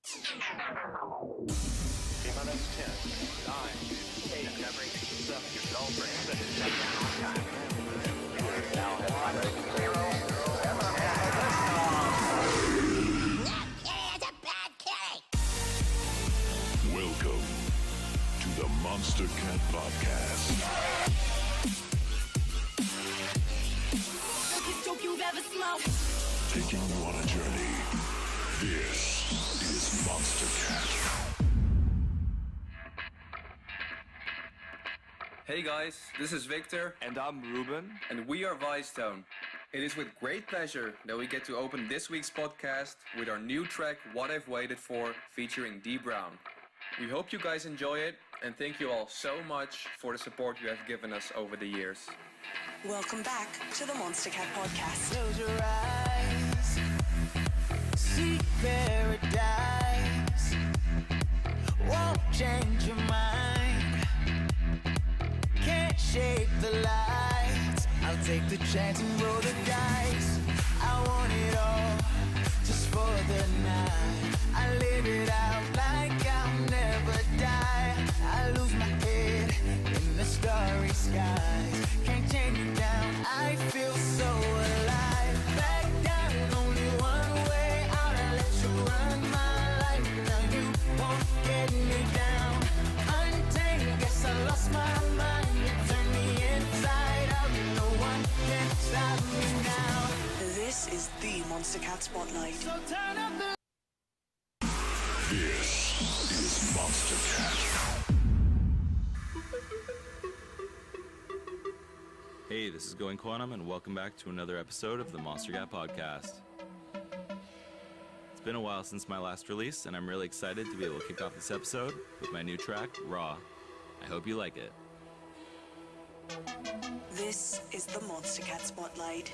T-minus 10, 9, 8, 7, your girlfriend said it's now at 0. Welcome to the Monster Cat Podcast. Biggest dope you've ever smoked. Taking you on a journey. This is Monster Cat. Hey guys, this is Victor. And I'm Ruben. And we are Vicetone. It is with great pleasure that we get to open this week's podcast with our new track, What I've Waited For, featuring D Brown. We hope you guys enjoy it, and thank you all so much for the support you have given us over the years. Welcome back to the Monster Cat Podcast. Close your eyes, see paradise, won't change your mind, can't shake the lights, I'll take the chance and roll the dice, I want it all, just for the night, I live it out like I'll never die, I lose my head in the starry skies, can't chain you down, I feel so alive, back down, only one way out, I let you run my life, now you won't get me down, untamed, guess I lost my mind, you turn me inside out, no one can stop me now. This is the Monster Cat Spotlight. So turn up the This is Monster Cat. Hey, this is Going Quantum, and welcome back to another episode of the Monster Cat Podcast. It's been a while since my last release, and I'm really excited to be able to kick off this episode with my new track, Raw. I hope you like it. This is the Monster Cat Spotlight.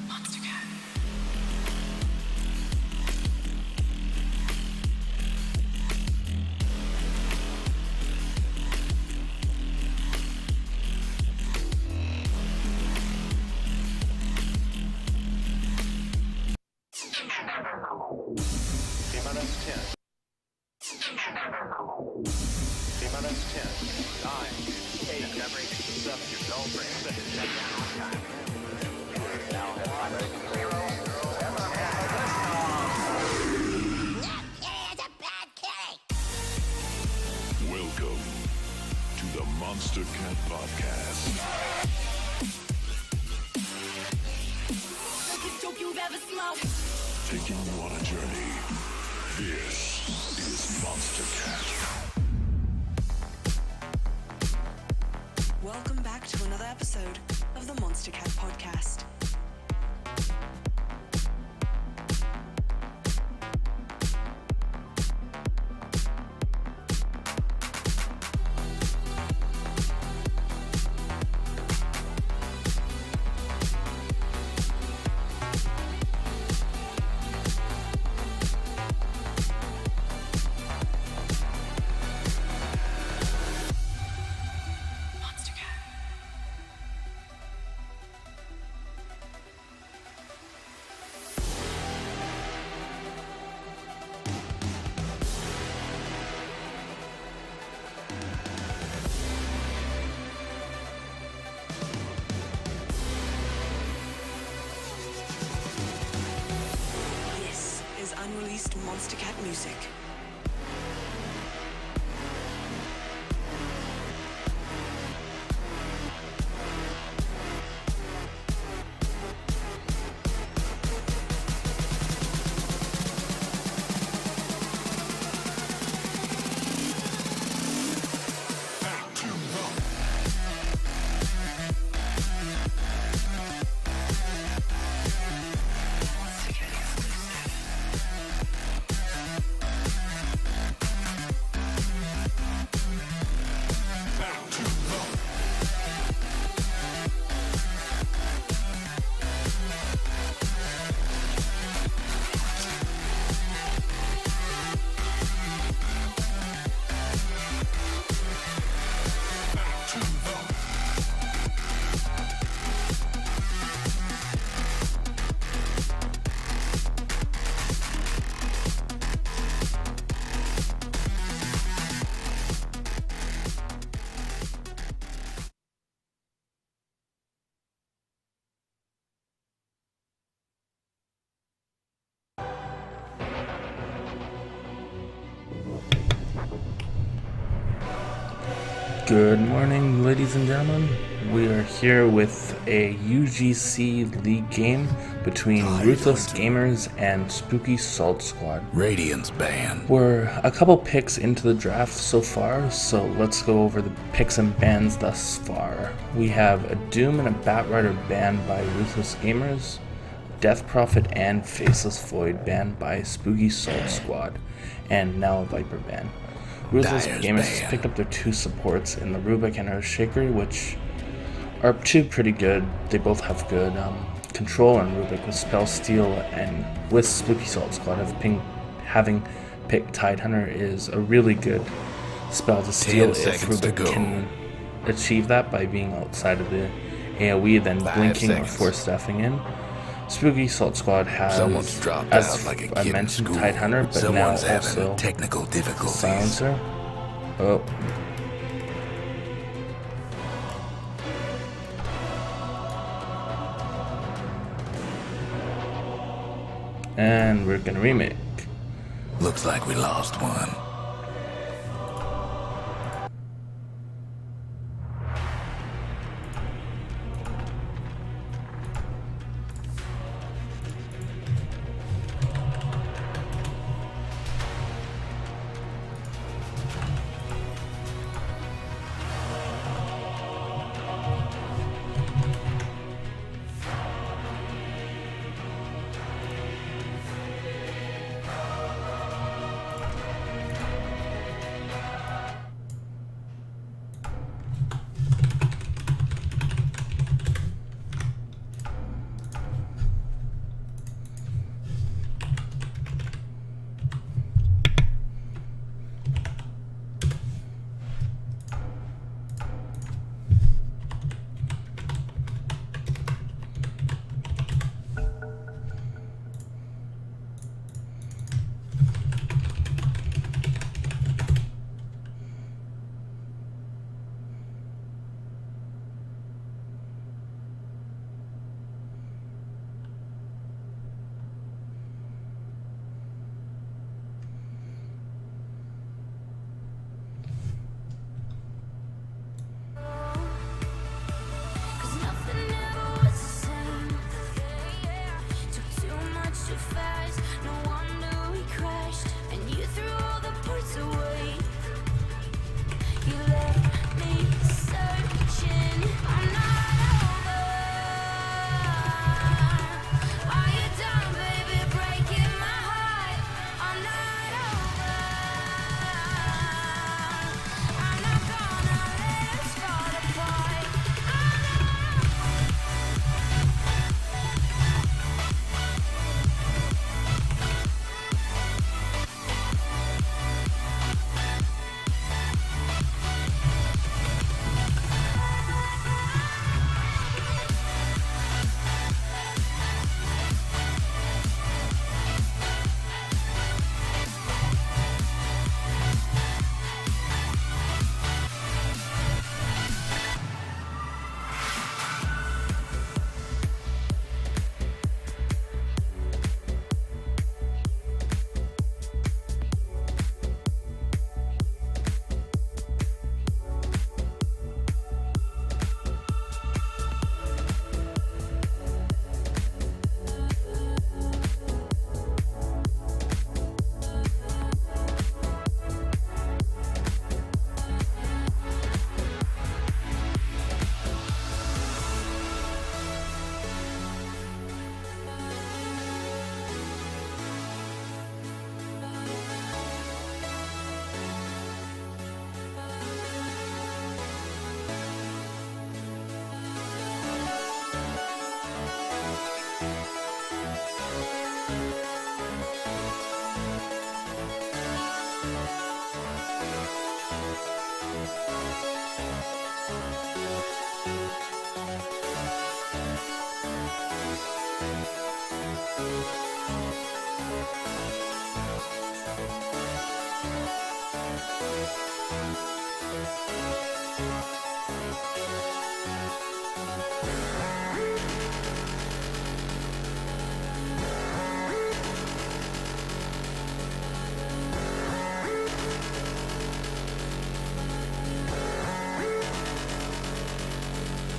Monster Cat. T-minus 10. T-minus 10, 9, 8, 7, your girlfriend said it's now at 0. Welcome to the Monster Cat Podcast. Biggest dope you've ever smoked. Taking you on a journey. This is Monster Cat. Welcome back to another episode of the Monster Cat Podcast. released Monster Cat music. Good morning, ladies and gentlemen. We are here with a UGC League game between Ruthless Gamers and Spooky Salt Squad. Radiance Band. We're a couple picks into the draft so far, so let's go over the picks and bans thus far. We have a Doom and a Batrider banned by Ruthless Gamers, Death Prophet and Faceless Void banned by Spooky Salt Squad, and now a Viper ban. Ruthless Gamers has picked up their two supports in the Rubik and Earthshaker, which are two pretty good. They both have good control on Rubik with Spell Steal, and with Spooky Salt Squad having picked Tidehunter is a really good spell to steal if Rubik can achieve that by being outside of the AoE, then blinking or force staffing in. Spooky Salt Squad has, as I mentioned, Tidehunter, but now also technical difficulties. Silencer. Oh. And we're gonna remake. Looks like we lost one.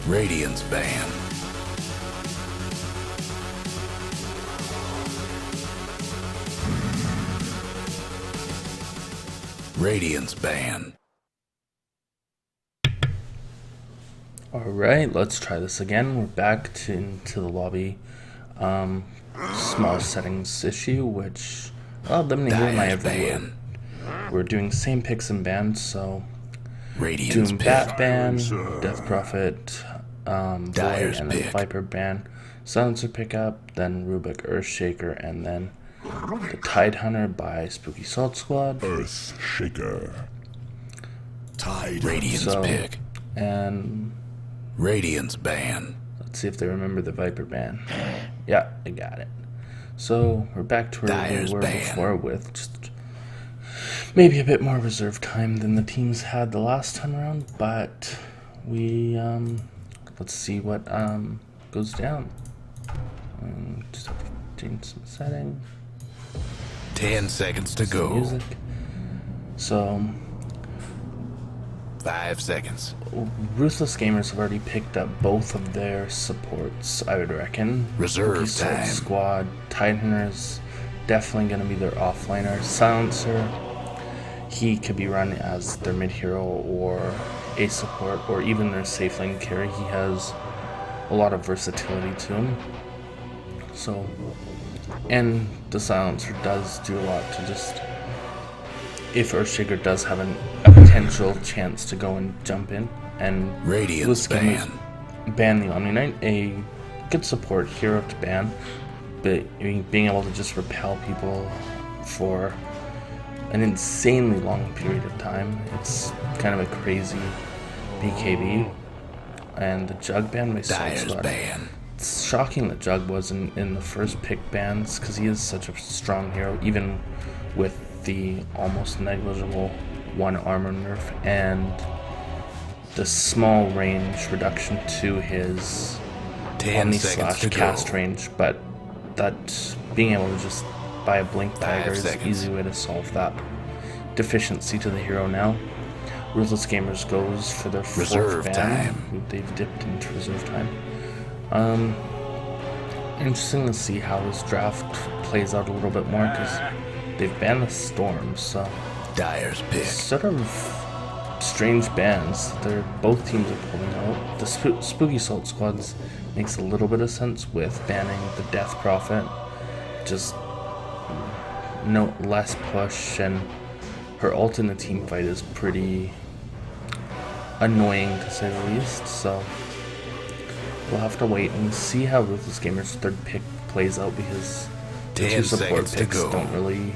Radiance ban. Radiance ban. Alright, let's try this again. We're back into the lobby. Small settings issue, which allowed them to hear my every word. We're doing same picks and bans, so Radiance Doom pick. Bat ban, Death Prophet, Void, Dyer's and then pick. Viper ban, Silencer pickup, then Rubik Earthshaker, and then the Tide Hunter by Spooky Salt Squad. Earthshaker. Tide. Radiance So, pick. and Radiance ban. let's see if they remember the Viper ban. Yeah, I got it. So we're back to where Dyer's we were ban. before, with just maybe a bit more reserve time than the teams had the last time around, but we let's see what goes down. Just have to change some settings. 10 seconds to Some go. music. So 5 seconds. Ruthless Gamers have already picked up both of their supports, I would reckon. Reserve Spooky Salt time. Squad, Titaners, definitely going to be their offliner. Silencer, he could be run as their mid hero or a support or even their safe lane carry. He has a lot of versatility to him. So, and the Silencer does do a lot to just, if Earthshaker does have a potential chance to go and jump in, and Radiance ban. ban the Omni Knight, a good support hero to ban, but being able to just repel people for an insanely long period of time, it's kind of a crazy BKB. And the Jug ban by Salt Dyer's Squad. ban. It's shocking that Jug wasn't in the first pick bans, because he is such a strong hero, even with the almost negligible 1 armor nerf and the small range reduction to his 10 Omni seconds slash to cast go. range, but that being able to just buy a blink 5 dagger is an seconds. easy way to solve that deficiency to the hero now. Ruthless Gamers goes for their 4th Reserve ban. time. They've dipped into reserve time. Interesting to see how this draft plays out a little bit more, because they've banned the Storm, so Dyer's pick. sort of strange bans. They're both teams are pulling out. The Spooky Salt Squads makes a little bit of sense with banning the Death Prophet. Just no less push, and her ult in the team fight is pretty annoying to say the least. So we'll have to wait and see how Ruthless Gamers' 3rd pick plays out, because the 10 2 support seconds to picks go. don't really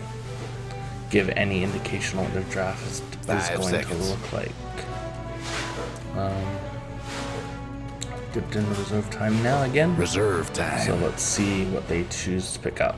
give any indication on what their draft is 5 going seconds. to look like. Dipped into reserve time now again. Reserve time. So let's see what they choose to pick up.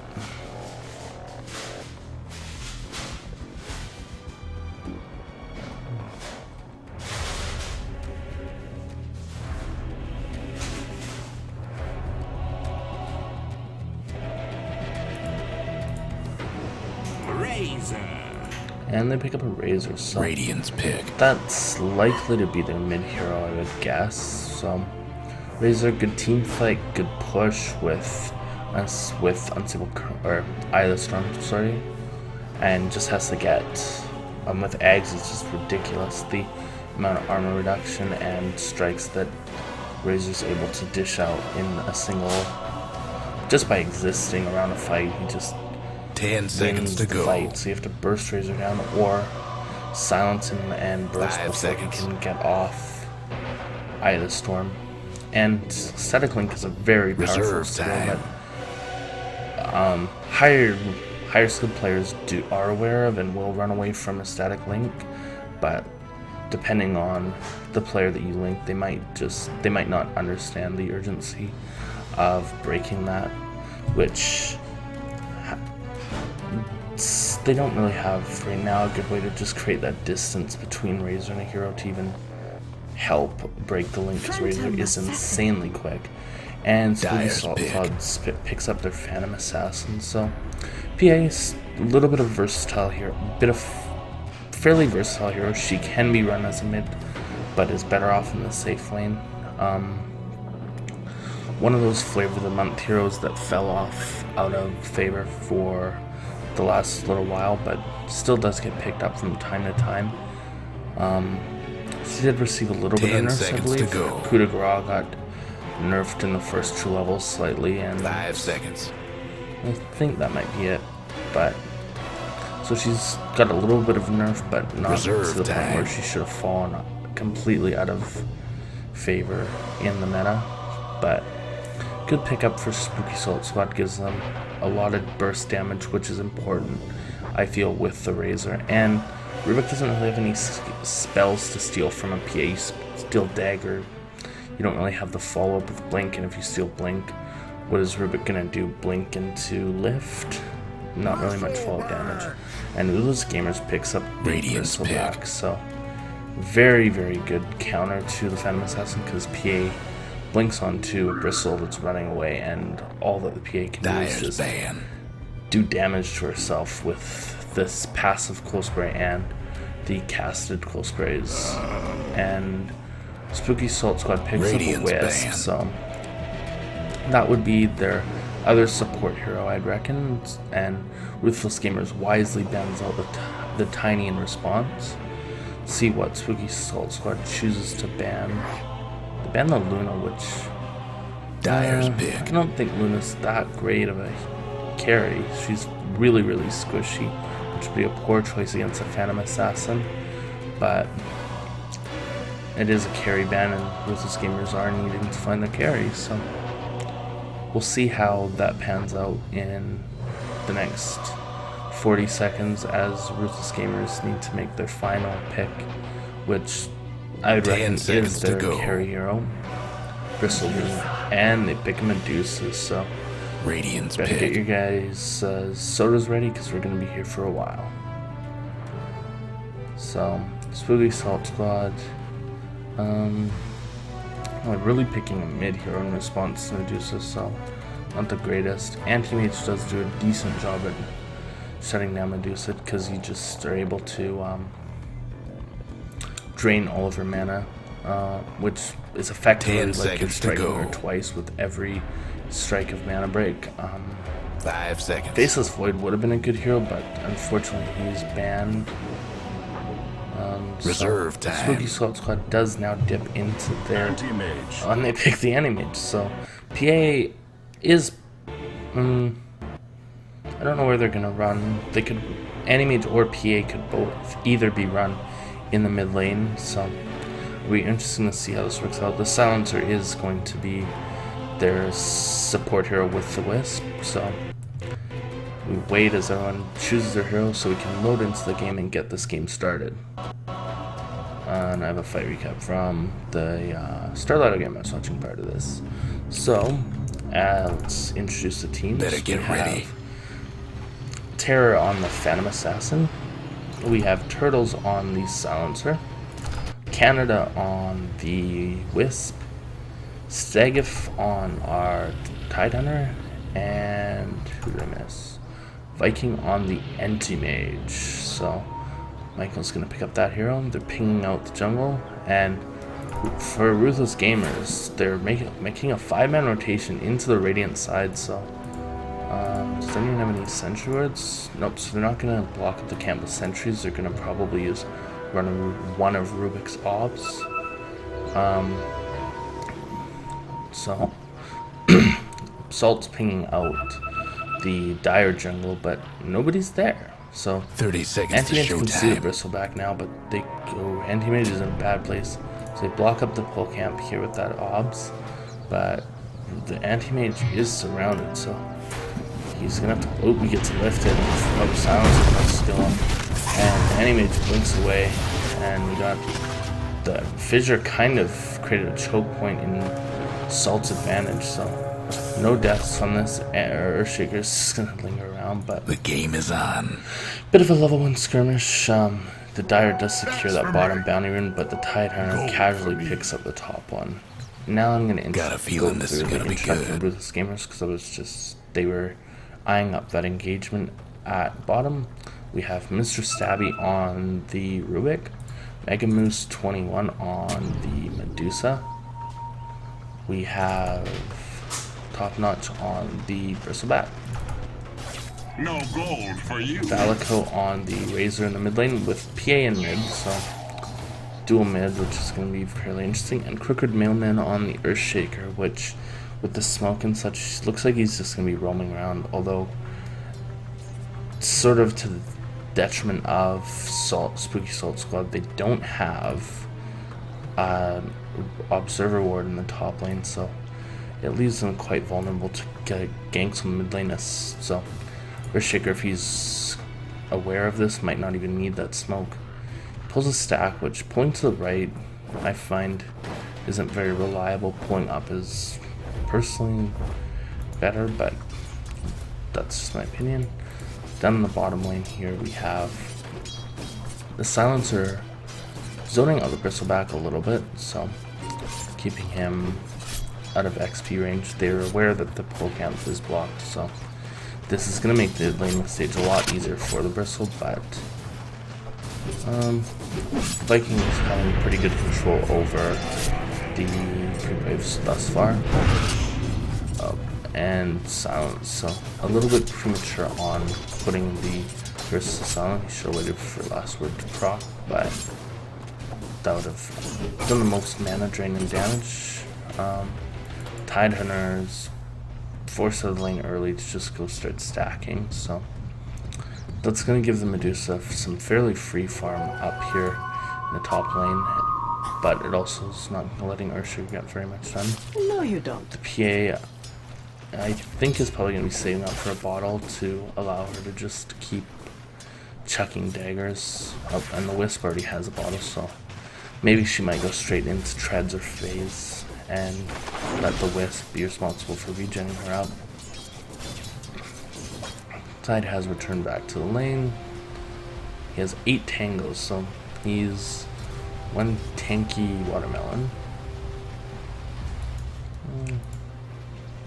And they pick up a Razor, so Radiance pick. that's likely to be their mid hero, I would guess. So Razor, good team fight, good push with us with Unstable or Eye of the Storm, sorry, and just has to get with Eggs. It's just ridiculous the amount of armor reduction and strikes that Razor's able to dish out in a single, just by existing around a fight. He just 10 seconds wins to the go. fight, so you have to burst Razor down or silence him and burst 5 before seconds. he can get off Eye of the Storm. And Static Link is a very powerful Reserve skill time. that higher skilled players are aware of and will run away from a Static Link, but depending on the player that you link, they might not understand the urgency of breaking that, which they don't really have right now a good way to just create that distance between Razor and a hero to even help break the link, because Razor is insanely quick. And Spooky Dyer's Salt pick. Squad picks up their Phantom Assassin, so PA is a little bit of versatile here, fairly versatile hero. She can be run as a mid, but is better off in the safe lane. One of those flavor of the month heroes that fell off out of favor for the last little while, but still does get picked up from time to time. She did receive a little bit of nerfs, I believe. Coup de grace got nerfed in the first 2 levels slightly, and 5 seconds. I think that might be it. But so she's got a little bit of nerf, but not to the point where she should have fallen completely out of favor in the meta. But good pickup for Spooky Salt Squad, gives them a lot of burst damage, which is important, I feel, with the Razor. And Rubik doesn't really have any spells to steal from a PA. You steal Dagger. You don't really have the follow-up with Blink, and if you steal Blink, what is Rubik gonna do? Blink into Lift? Not really much follow-up damage. And Ruthless Gamers picks up the Bristleback, so very, very good counter to the Phantom Assassin, because PA blinks onto a Bristle that's running away, and all that the PA can do is just do damage to herself with this passive close spray and the casted close sprays. And Spooky Salt Squad picks up a Wisp, so that would be their other support hero, I'd reckon. And Ruthless Gamers wisely bans out the Tiny in response. See what Spooky Salt Squad chooses to ban. They ban the Luna, which Dyer's pick. I don't think Luna's that great of a carry. She's really, really squishy, which would be a poor choice against a Phantom Assassin. But it is a carry ban, and Ruthless Gamers are needing to find their carry, so we'll see how that pans out in the next 40 seconds as Ruthless Gamers need to make their final pick, which I would reckon is their carry hero, Bristlebeam, and they pick a Medusa, so better get your guys' sodas ready, because we're going to be here for a while. So, Spooky Salt Squad, I'm really picking a mid hero in response to Medusa, so not the greatest. Anti-Mage does do a decent job at shutting down Medusa, because you just are able to drain all of her mana, which is effectively like you're striking her twice with every strike of Mana Break. 5 seconds. Faceless Void would have been a good hero, but unfortunately he's banned. Reserve time. Spooky Salt Squad does now dip into their Anti-Mage. And they pick the Anti-Mage, so PA is I don't know where they're gonna run. They could, Anti-Mage or PA could both either be run in the mid lane, so it'll be interesting to see how this works out. The Silencer is going to be their support hero with the Wisp, so we wait as everyone chooses their hero so we can load into the game and get this game started. And I have a fight recap from the Starlight game I was watching part of this. So, let's introduce the teams. Better get ready. Terror on the Phantom Assassin. We have Turtles on the Silencer. Canada on the Wisp. Stagif on our Tidehunter. And who did I miss? Viking on the Anti-Mage. So Michael's going to pick up that hero. They're pinging out the jungle. And for Ruthless Gamers, they're making a 5-man rotation into the Radiant side. So does anyone have any sentry wards? Nope, so they're not going to block up the camp with sentries. They're going to probably run one of Rubik's obs. So Salt's pinging out the Dire jungle, but nobody's there. So 30 seconds Anti-Mage to can see the showtime. Bristleback now, but they go. Anti-Mage is in a bad place, so they block up the pull camp here with that obs. But the Anti-Mage is surrounded, so he's gonna have to. Oh, he gets lifted. Oh, Silence is still on, and Anti-Mage blinks away, and we got the Fissure kind of created a choke point in Salt's advantage. So no deaths from this. Earthshaker's just gonna linger around, but The game is on. bit of a level 1 skirmish. The Dire does secure that bottom bounty rune, but the Tidehunter casually picks up the top one. Now I'm going to Got a feeling this is gonna be good. Ruthless Gamers, because they were eyeing up that engagement at bottom. We have Mr. Stabby on the Rubik, Mega Moose 21 on the Medusa, We have top notch on the bristleback. No gold for you. Valico on the Razor in the mid lane with PA in mid, so dual mid, which is going to be fairly interesting. And Crooked Mailman on the Earthshaker, which with the smoke and such, looks like he's just going to be roaming around, although sort of to the detriment of Spooky Salt Squad, they don't have Observer Ward in the top lane, so it leaves them quite vulnerable to get ganks on the mid lane. So Earthshaker, if he's aware of this, might not even need that smoke. Pulls a stack, which pulling to the right I find isn't very reliable. Pulling up is personally better, but that's just my opinion. Down in the bottom lane here we have the Silencer zoning out the Bristleback a little bit, so keeping him out of XP range. They're aware that the pull camp is blocked, so this is going to make the laning stage a lot easier for the Bristle, but Vikings having pretty good control over the pre-waves thus far. And Silence, so a little bit premature on putting the Curse to Silent. He should have waited for last word to proc, but that would have done the most mana draining damage. Tidehunters forced out of the lane early to just go start stacking, so that's going to give the Medusa some fairly free farm up here in the top lane, but it also is not letting Ursula get very much done. No, you don't. The PA, I think, is probably going to be saving up for a bottle to allow her to just keep chucking daggers up, and the Wisp already has a bottle, so maybe she might go straight into Treads or Phase and let the Wisp be responsible for regenning her up. Tide has returned back to the lane. He has 8 tangos, so he's one tanky watermelon.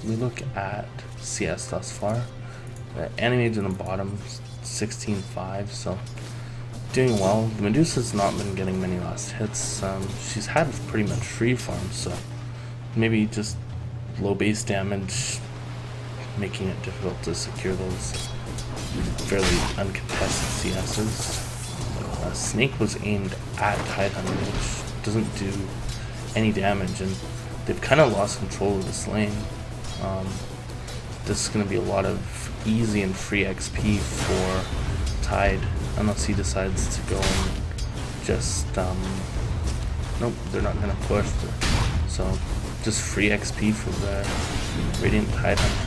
We look at CS thus far. The Animated in the bottom, 16-5, so doing well. The Medusa's not been getting many last hits. She's had pretty much free farm, so maybe just low base damage, making it difficult to secure those fairly uncontested CSs. Snake was aimed at Tidehunter, which doesn't do any damage, and they've kind of lost control of this lane. This is going to be a lot of easy and free XP for Tide, unless he decides to go and just, nope, they're not going to push, so just free XP for the Radiant Tidehunter.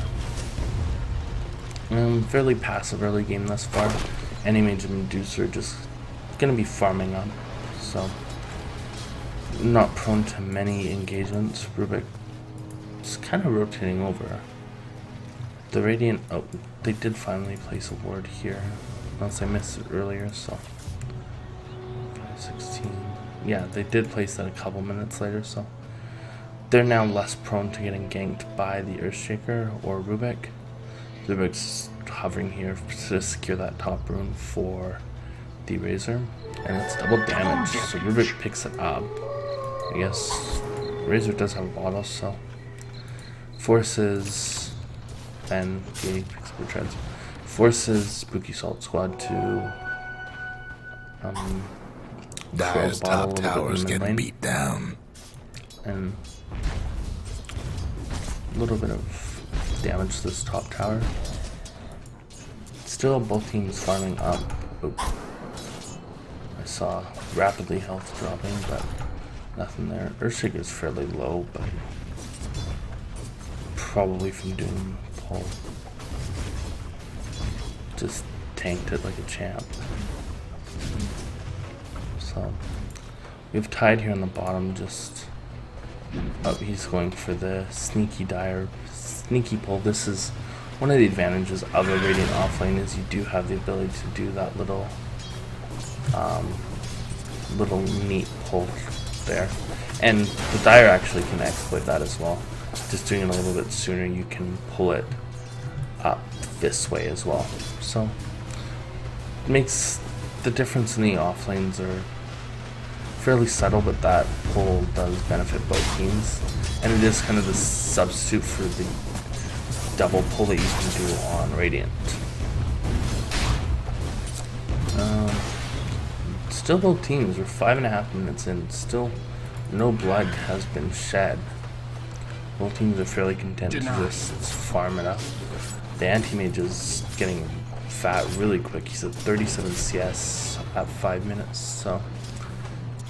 Fairly passive early game thus far. Animage and Medusa are just going to be farming up, so not prone to many engagements. Rubik is kind of rotating over. The Radiant, oh, they did finally place a ward here, unless I missed it earlier, so 16. Yeah, they did place that a couple minutes later, so they're now less prone to getting ganked by the Earthshaker or Rubik. Rubik's hovering here to secure that top rune for the Razor, and it's double damage, so Rubik picks it up. I guess Razor does have a bottle, so forces, and yeah, he picks up the Treads, forces Spooky Salt Squad to Dyer's top tower's getting beat down, and a little bit of damage to this top tower. Still both teams farming up. Oop. I saw rapidly health dropping, but nothing there. Earthshaker is fairly low, but probably from doing pull. Just tanked it like a champ. So we have Tide here on the bottom, just he's going for the sneaky pull. This is one of the advantages of a Radiant offlane, is you do have the ability to do that little neat pull there, and the Dire actually can exploit that as well. Just doing it a little bit sooner, you can pull it up this way as well. So it makes the difference in the offlanes are fairly subtle, but that pull does benefit both teams. And it is kind of the substitute for the double pull that you can do on Radiant. Still both teams, we're 5.5 minutes in, still no blood has been shed. Both teams are fairly content to just farm it up. The anti-mage is getting fat really quick. He's at 37 CS at 5 minutes, so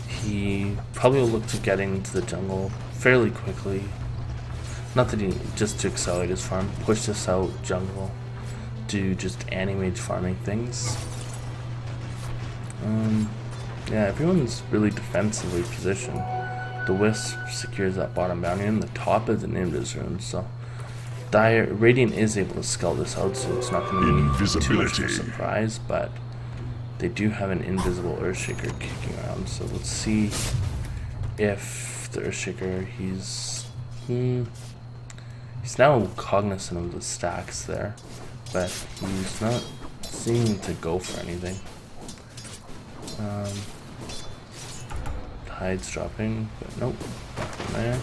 he probably will look to get into the jungle fairly quickly. Not that he, just to accelerate his farm, push this out jungle, do just anti-mage farming things. Yeah, everyone's really defensively positioned. The Wisp secures that bottom boundary, and the top is an Invis rune, so Radiant is able to scale this out, so it's not going to be too much of a surprise, but they do have an invisible Earthshaker kicking around, so let's see if the Earthshaker, he's now cognizant of the stacks there, but he's not seeming to go for anything. Tide's dropping, but nope, nothing there.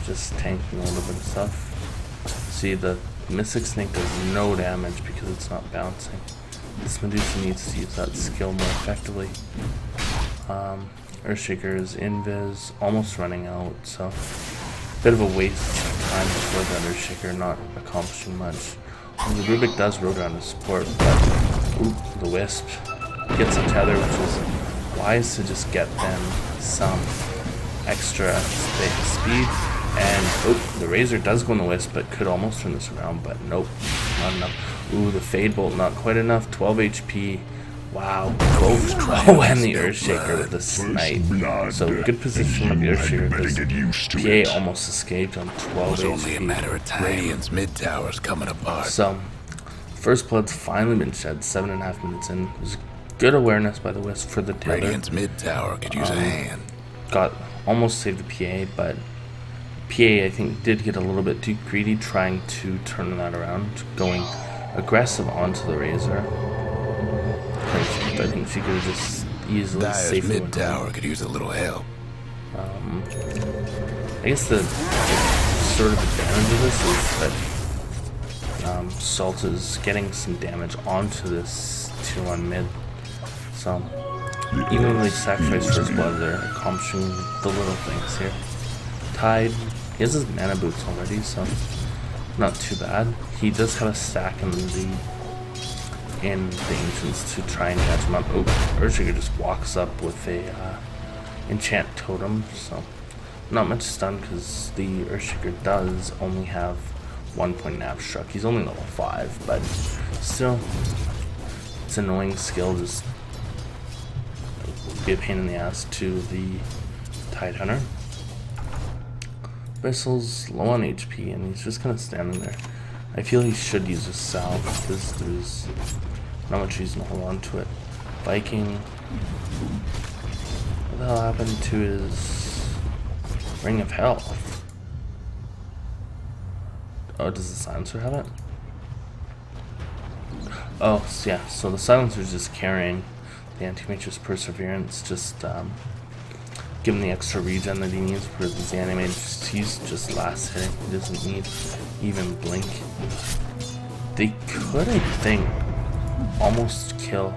Just tanking a little bit of stuff. See, the Mystic Snake does no damage because it's not bouncing. This Medusa needs to use that skill more effectively. Earthshaker is invis, almost running out, so bit of a waste of time before the Earthshaker, not accomplishing much. The Rubik does road around to support, but the Wisp gets a tether, which is wise to just get them some extra speed. And the Razor does go in the Wisp, but could almost turn this around, but nope, not enough. Ooh, the Fade Bolt, not quite enough. 12 HP. Wow, both. Oh, and the Earthshaker with the snipe. So good position of the Earthshaker because PA almost escaped on 12 HP. Only a matter of time. Radiant's mid tower's coming apart. So, first blood's finally been shed. 7.5 minutes in. There's good awareness by the Wisp for the tether. Radiant's mid tower could use a hand. Got almost saved the PA, but PA I think did get a little bit too greedy trying to turn that around, going aggressive onto the Razor. I think she could have just easily Dire's mid tower could use a little help. I guess the sort of advantage of this is that Salt is getting some damage onto this tier 1 mid. So even when they sacrifice first blood, they're accomplishing the little things here. Tide, he has his mana boots already, so not too bad. He does have a stack in the Ancients to try and catch him up. Oh, Earthshaker just walks up with a enchant totem, so not much stun because the Earthshaker does only have 1 point nap struck. He's only level 5, but still, it's an annoying skill. Just be a pain in the ass to the Tide Hunter. Bristle's low on HP and he's just kind of standing there. I feel he should use a salve because there's not much reason to hold on to it. Viking. What the hell happened to his Ring of Health? Oh, does the Silencer have it? Oh, yeah, so the Silencer's just carrying the Anti-Mage's Perseverance, just give him the extra regen that he needs for the Anti-Mage. He's just last hitting, he doesn't need even blink. They could, I think, almost kill.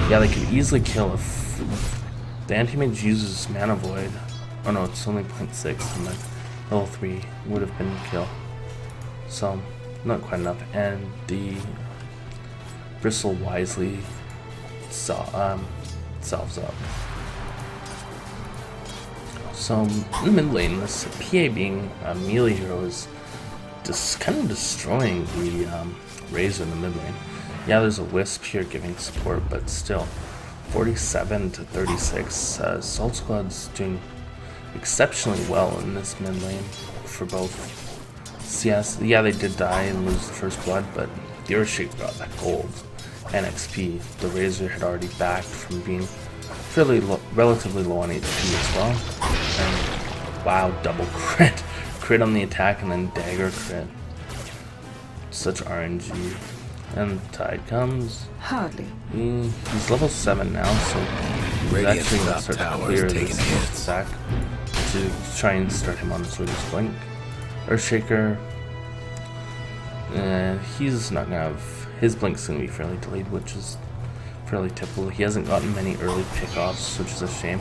Yeah, they could easily kill if the Anti-Mage uses Mana Void. Oh no, it's only 0.6, and then level 3 would have been kill. So, not quite enough. And the Bristle wisely salves up. So, in the mid lane, this PA being a melee hero is just kind of destroying the Razor in the mid lane. Yeah, there's a Wisp here giving support, but still, 47 to 36. Salt Squad's doing exceptionally well in this mid lane for both CS. Yeah, they did die and lose the first blood, but the Earthshaker got that gold and XP. The Razor had already backed from being fairly relatively low on HP as well. And wow, double crit. Crit on the attack and then dagger crit. Such RNG. And Tide comes. Hardly. He's level 7 now, so he's actually going to start to clear this stack to try and start him on his latest blink. Earthshaker, he's not going to have, his blink's going to be fairly delayed, which is fairly typical. He hasn't gotten many early pickoffs, which is a shame.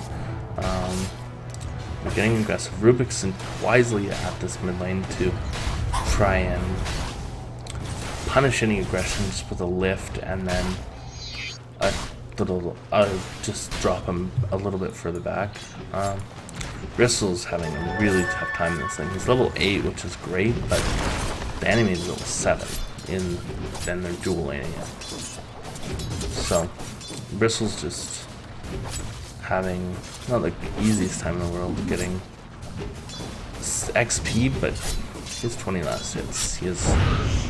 We're getting aggressive. Rubik's wisely at this mid lane to try and punish any aggression just with a lift and then a little, just drop him a little bit further back. Bristle's having a really tough time in this thing. He's level 8, which is great, but the enemy is level 7, and then they're dual laning it. So Bristle's just having not like the easiest time in the world getting XP, but he has 20 last hits. He has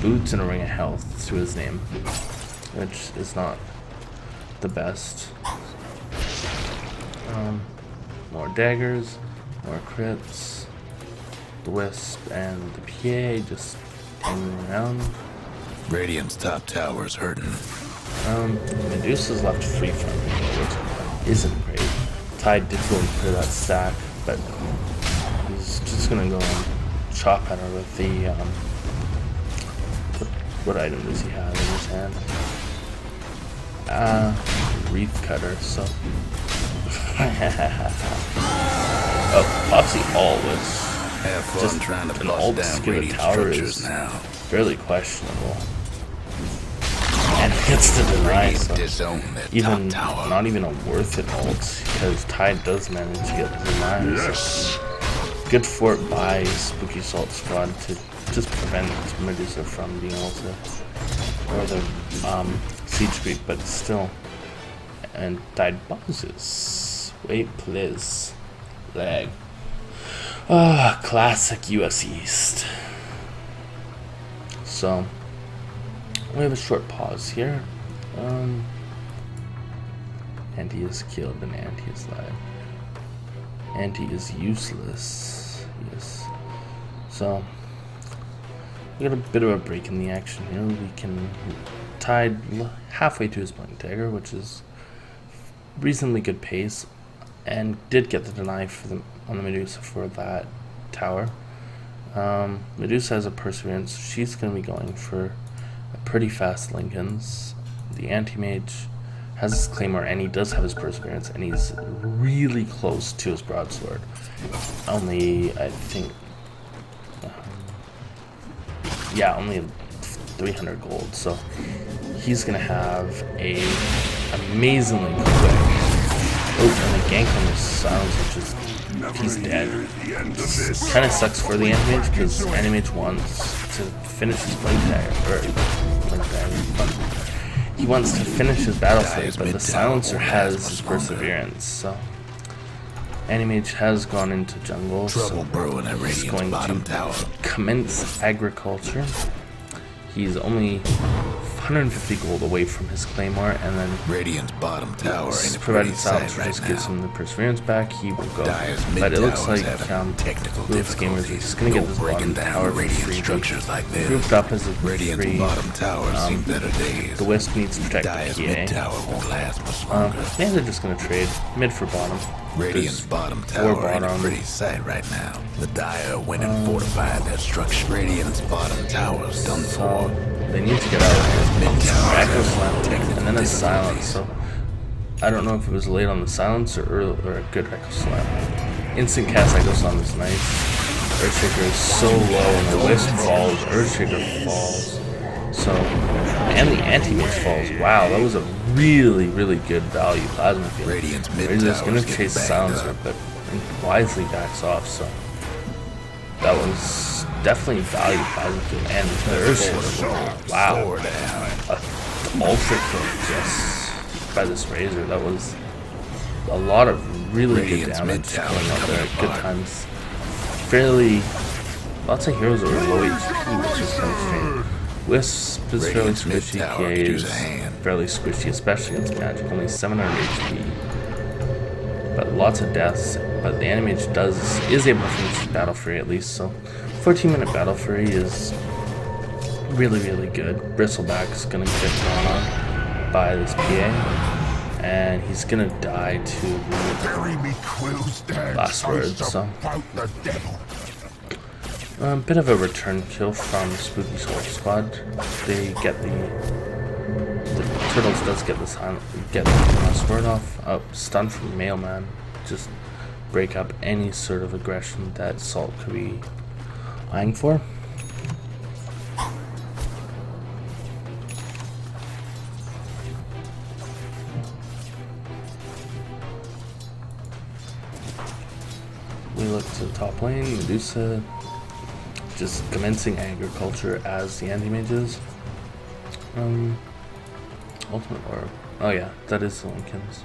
boots and a ring of health to his name, which is not the best. More daggers, more crits, the Wisp and the PA just hanging around. Radiant's top tower's hurting. Medusa's left free from him, which isn't great. Tide did go and clear that stack, but he's just gonna go and chop at her with the what item does he have in his hand? Wreath cutter. So oh, Foxy All was just trying to an ult to get a tower is now. fairly questionable. And gets to deny, so even not even a worth it ult, because Tide does manage to get the deny. So good fort by Spooky Salt Squad to just prevent Medusa from being able to, or the siege creep, but still. And Tide bounces. Wait, please. Lag. Classic US East. So we have a short pause here. Anti is killed and Anti is live. Anti is useless. Yes. So we got a bit of a break in the action here. We can Tide halfway to his blink dagger, which is reasonably good pace, and did get the deny for the on the Medusa for that tower. Medusa has a perseverance. She's going to be going for a pretty fast Lincoln's. The anti-mage has his claymore, and he does have his perseverance, and he's really close to his broadsword. Only, I think, yeah, only 300 gold. So he's going to have a amazingly quick. Oh, and a gank on his silence, which is, he's dead. Kind of sucks for the anti-mage, because anti-mage wants to finish his blink dagger, or blink dagger, but he wants to finish his battle phase, but the silencer has his perseverance, so anti-mage has gone into jungle, so he's going to commence agriculture. He's only 150 gold away from his claymore, and then Radiant's bottom tower provided silence just gives him the perseverance back, he will go. But it looks like Ruthless Gamers are just gonna get this bottom tower for free. Grouped up as a free. The Wisp needs to protect the PA. Maybe they're just gonna trade mid for bottom. Radiant's bottom tower ain't a pretty sight right now. The Dire went and fortified that structure. Radiant's bottom tower's done for. They need to get out of here. Echo Slam, and then a silence. So I don't know if it was late on the silence or a good Echo Slam. Instant cast Echo Slam is nice. Earthshaker is so low, and the Wisp falls. Earthshaker falls. So, and the anti-mage falls. Wow, that was a really, really good value plasma field. They're just gonna chase silencer, but wisely backs off. So that was definitely value plasma field, and the Earthshaker. Wow, ultra kill just by this razor. That was a lot of really good damage going out there at good times. Fairly, lots of heroes that were low HP, which is kind of strange. Wisp is fairly squishy, PA is fairly squishy, especially against magic, only 700 HP. But lots of deaths, but the anti-mage is able to finish the battle free at least, so 14-minute battle free is really, really good. Bristleback's gonna get thrown on by this PA, and he's gonna die to the last word. So a bit of a return kill from Spooky Soul Squad. They get the Turtles does get the last word off. Stun from Mailman. Just break up any sort of aggression that Salt could be eyeing for. We look to the top lane. Medusa just commencing agriculture as the anti-mages. Ultimate Orb. Oh yeah, that is the Lincolns.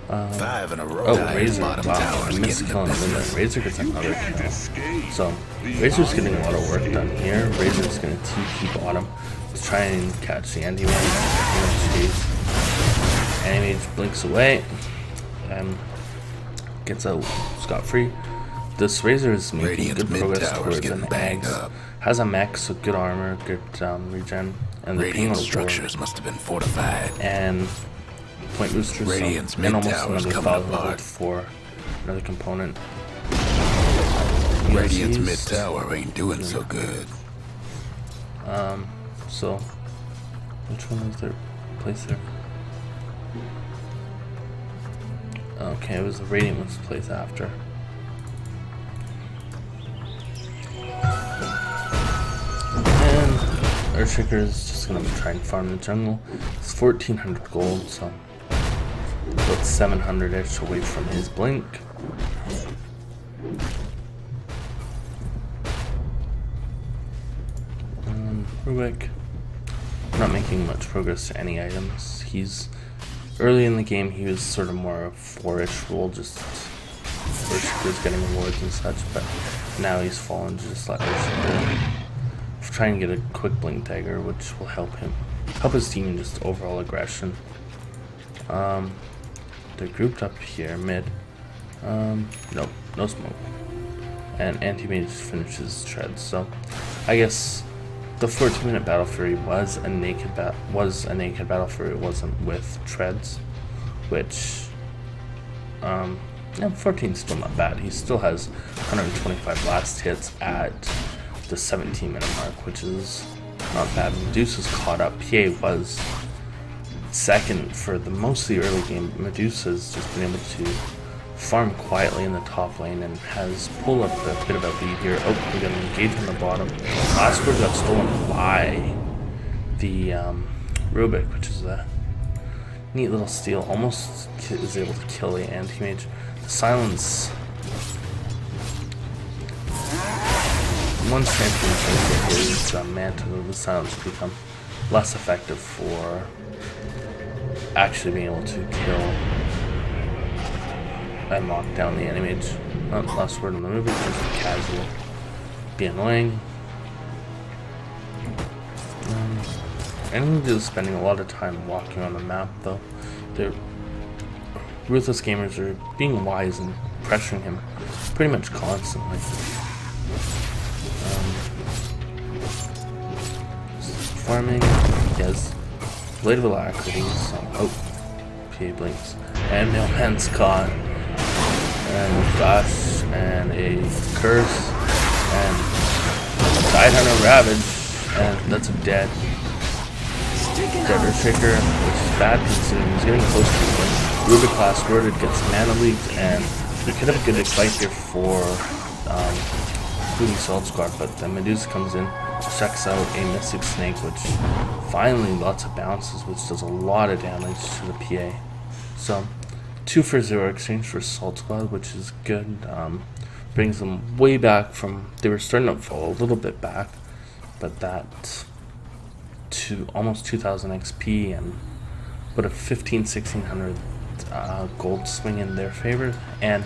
5 in a row. Oh, Razor. Wow, I missed a kill on the midnight. Razor gets another kill. So, Razor's getting a lot of work done here. Razor's going to TP bottom to try and catch the anti-mage. Anti-mage blinks away and gets out scot-free. This Razor is making good progress towards an Ags. Has a mech, so good armor, good regen. And the ping on the structures must have been fortified. And point boosters, Radiant's and almost mid-tower is another coming 1,000 gold apart. for another component. Radiant's UGCs. mid-tower ain't doing so good. So which one was their place there? Okay, it was the Radiant was placed after. And Earthshaker is just gonna try and farm the jungle. It's 1,400 gold, so about 700-ish away from his blink. Rubik, not making much progress to any items. He's early in the game. He was sort of more a 4-ish role, just Earthshaker's getting rewards and such. But now he's fallen to just let Earthshaker try and get a quick blink dagger, which will help his team in just overall aggression. They're grouped up here mid. Nope, no smoke. And anti-mage finishes treads. So I guess the 14-minute Battle Fury was a naked Battle Fury. It wasn't with treads, which 14's still not bad. He still has 125 last hits at the 17-minute mark, which is not bad. Medusa's caught up. PA was second for the most of the early game. Medusa's just been able to farm quietly in the top lane and has pulled up a bit of a lead here. Oh, we got an engage on the bottom. Last word got stolen by the Rubik, which is a neat little steal. Almost is able to kill the anti-mage. The silence. Once champion can get his mantle, the silence will become less effective for actually being able to kill and lock down the anti-mage. Last word on the movie, just casual. Be annoying. Enemy is spending a lot of time walking on the map, though. The Ruthless gamers are being wise and pressuring him pretty much constantly. Farming, yes. Blade of Alacrity, oh, PA blinks. And Mailman's caught. And Gosh, and a Curse, and Tide Hunter Ravage, and that's a dead Earthshaker, which is bad considering he's getting close to the win. Rubik last worded gets mana leaked, and we could have a good fight here for Spooky Salt Squad, but then Medusa comes in, checks out a Mystic Snake, which finally lots of bounces, which does a lot of damage to the PA. So 2 for 0 exchange for Salt Squad, which is good. Brings them way back from, they were starting to fall a little bit back, but that to almost 2,000 XP and put a 1,500-1,600 gold swing in their favor. And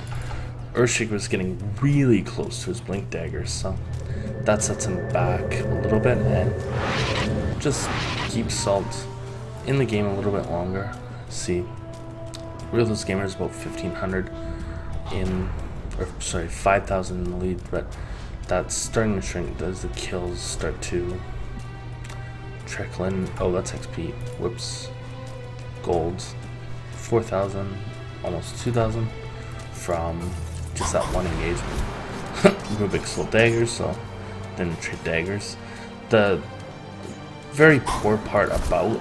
Earthshaker was getting really close to his blink daggers, so that sets him back a little bit and just keeps Salt in the game a little bit longer. See, Ruthless Gamer is about 1,500 in, or sorry, 5,000 in the lead, but that's starting to shrink as the kills start to trickling. Oh, that's XP. Whoops. Gold. 4,000, almost 2,000 from just that one engagement. Rubik stole daggers, so didn't trade daggers. The very poor part about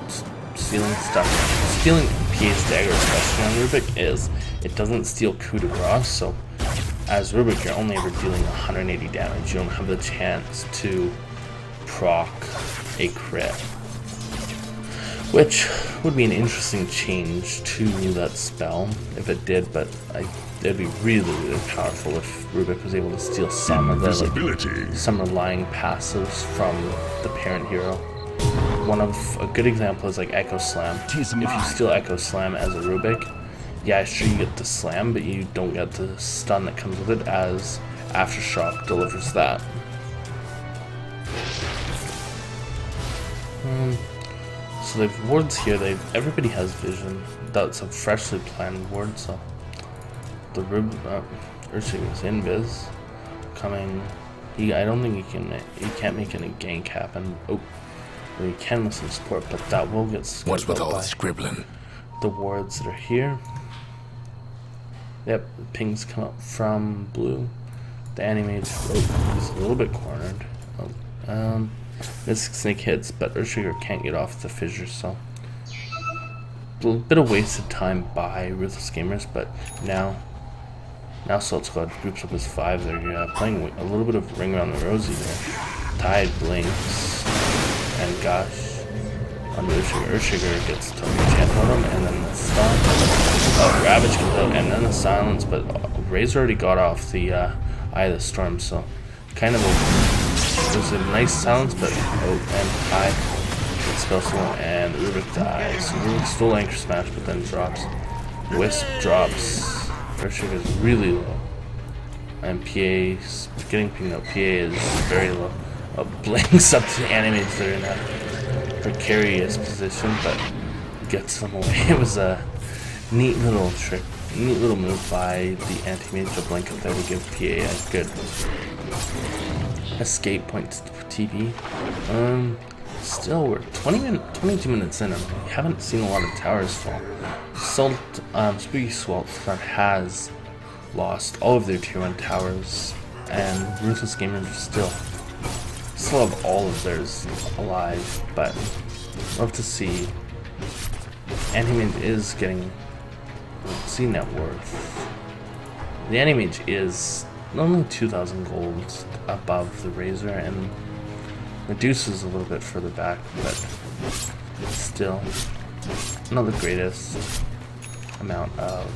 stealing PA's dagger, especially on Rubik, is it doesn't steal coup de grace, so as Rubik you're only ever dealing 180 damage. You don't have the chance to proc a crit, which would be an interesting change to that spell if it did, but it'd be really, really powerful if Rubik was able to steal some of the some relying passives from the parent hero. One of a good example is like Echo Slam. If you steal Echo Slam as a Rubik, yeah, sure you get the slam, but you don't get the stun that comes with it, as Aftershock delivers that. So they've wards here. Everybody has vision. That's a freshly planned ward. So the Urshiga's invis coming. I don't think he can't make any gank happen. Oh, well, he can with some support, but that will get skipped. What's with all the scribbling? The wards that are here. Yep, the pings come up from blue. The Animage, he's a little bit cornered. This snake hits, but Urshiga can't get off the fissure, so a little bit of wasted time by Ruthless Gamers. But now Salt Squad groups up as 5. They're playing a little bit of Ring Around the Rosie there. Tide blinks, and gosh, on Urshiga gets to enchant on him, and then the stun. Ravage comes out, and then the silence, but Razor already got off the Eye of the Storm, so kind of there's a nice silence, but and Tide gets spell stolen, and Rubik dies. Rubik stole Anchor Smash, but then drops. Wisp drops. Urshiga is really low, and PA's getting pinged out. PA is very low. Blinks up to the Animates. They're in a precarious position, but gets them away. It was a neat little trick, neat little move by the anti-mage to blink up there to give PA a good escape point to TP. Still, we're 22 minutes in, and we haven't seen a lot of towers fall. Spooky Salt has lost all of their tier 1 towers, and Ruthless Gamers still have all of theirs alive, but love to see. Anti-Mage is getting see net worth. The Anti-Mage is only 2,000 gold above the Razor, and reduces a little bit further back, but still not the greatest amount of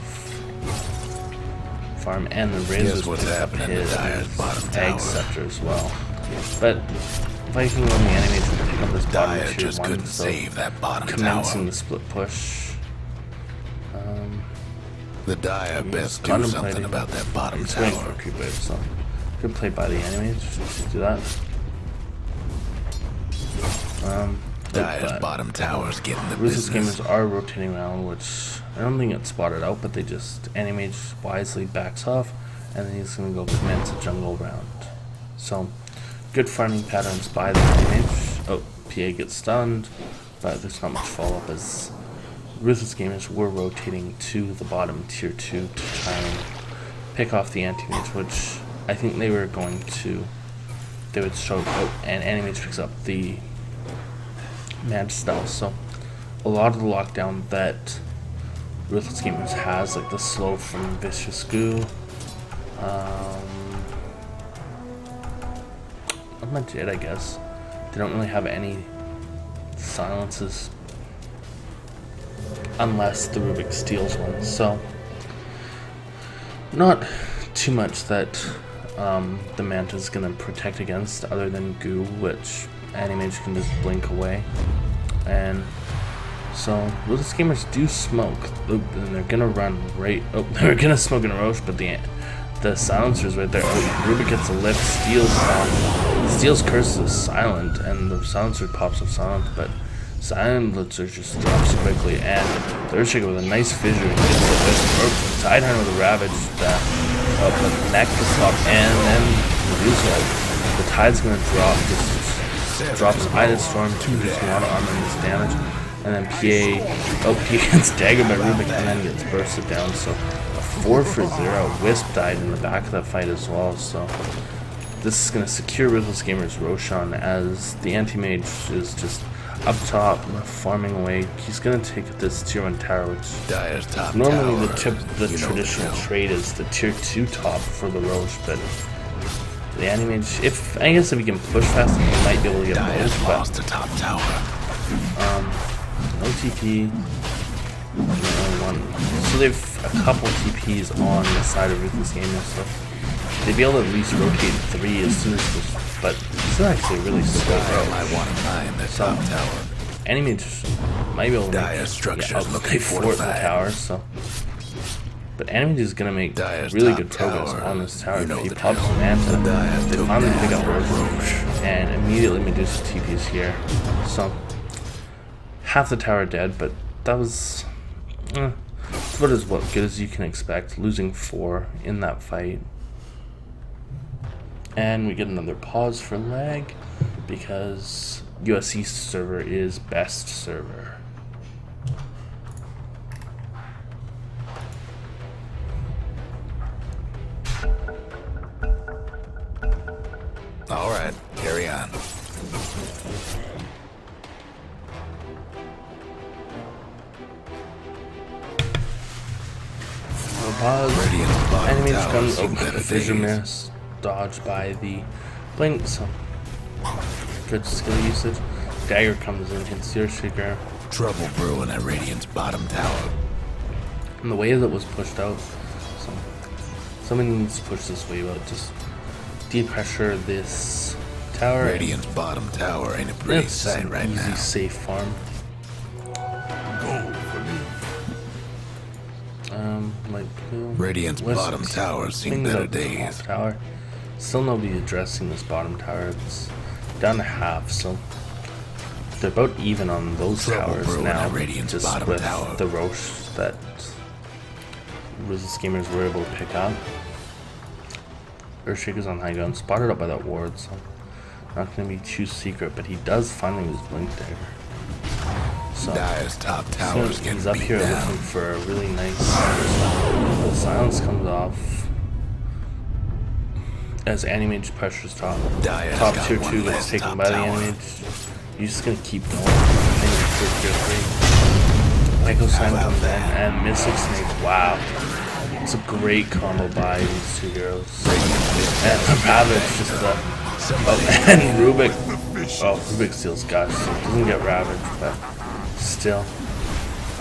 farm. And the Razor's what's happening his to Dyer's bottom Egg tower. Scepter as well. But Viking on the Animate will pick up this bottom Dyer tier just 1, couldn't so save that bottom commencing tower. the split push. The Dyer He's best do contemplating. something about that bottom He's tower. waiting for a creep wave, so good play by the Animate to do that. Dyer's but bottom tower's getting the Ruthless business. Gamers are rotating around, which I don't think it's spotted out, but they just Animage wisely backs off, and then he's gonna go commence a jungle round. So good farming patterns by the Animage. Oh, PA gets stunned, but there's not much follow up as Ruthless Gamers were rotating to the bottom tier 2 to try and pick off the Anti-Mage, which I think they were going to. They would show. Oh, and Anti-Mage picks up the Mad Style. So a lot of the lockdown that Ruthless Gamers has, like the slow from Vicious Goo, not much it, I guess. They don't really have any silences unless the Rubik steals one, so not too much that the Manta is going to protect against other than Goo, which Animage can just blink away. And so Ruthless Gamers do smoke, and they're going to run right, they're going to smoke in a Roche, but the silencer's right there. Rubik gets a lift, steals Curse is silent, and the silencer pops up silent, but Silencer just drops quickly, and the Urshiga with a nice fissure gets the Tidehunter with a Ravage, the neck gets popped, and then the Tide's gonna drop just drops Ida Storm to just a lot of armor and this damage. And then PA gets daggered by Rubik and then gets bursted down. So a 4-for-0. Wisp died in the back of that fight as well. So this is going to secure Ruthless Gamer's Roshan as the anti-mage is just up top, farming away. He's going to take this tier 1 tower, which normally the traditional trade is the tier 2 top for the Roche, but the anti-mage, I guess if he can push fast, he might be able to get both, but top tower. no TP, only one. So they've a couple TPs on the side of Ruthless Gamer, so they'd be able to at least rotate 3 as soon as this, but this is actually really slow. I want to find the top tower. Anti-mage might be able to make structures looking for the tower, so. But Anti-mage is going to make really good progress on this tower. If he pops Manta, they finally pick up Roche, and immediately Medusa TP's here. So, half the tower dead, but that was about as good as you can expect, losing 4 in that fight. And we get another pause for lag, because UGC server is best server. Alright, carry on. Pause. Enemies comes open. Vision miss. Dodged by the blink. So good skill usage. Dagger comes in, hits Earthshaker. Trouble brewing at Radiant's bottom tower. And the wave that was pushed out. So somebody needs to push this wave out. Just depressure this tower. Radiant's bottom tower ain't a pretty sight right now. Easy, safe farm. Light blue. Radiant's bottom tower seen better days. Tower. Still nobody addressing this bottom tower. It's down to half, so they're about even on those towers now. Just with the Roche that Ruthless Gamers were able to pick up. Earthshaker's on high ground, spotted up by that ward, so not going to be too secret, but he does finally use Blink Dagger. So he's up here looking for a really nice the silence comes off as Anti-Mage pressures top. Top tier 2 gets taken by the Anti-Mage. You're just going to keep going. Tier 3. Echo Sign comes in and Mystic Snake. Wow. It's a great combo by these two heroes. And Ravage just and Rubik. Oh, Rubik steals Gush, so it doesn't get Ravaged, but still.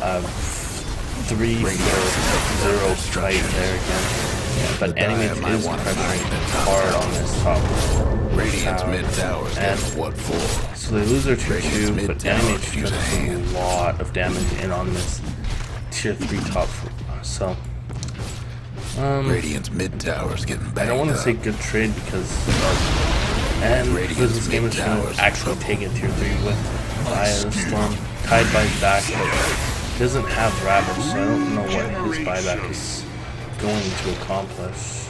3-0 fight there again. But Anti-Mage is pressuring hard on this top. Radiant's mid towers and what for? So they lose their tier 2, but Anti-Mage does a lot of damage in on this tier 3 top. So Radiant's mid tower's getting back. I don't want to say good trade because Ruthless Gamers can actually take a tier 3 with Aya Storm tied by his back, but doesn't have Ravage, so I don't know what his buyback is going to accomplish.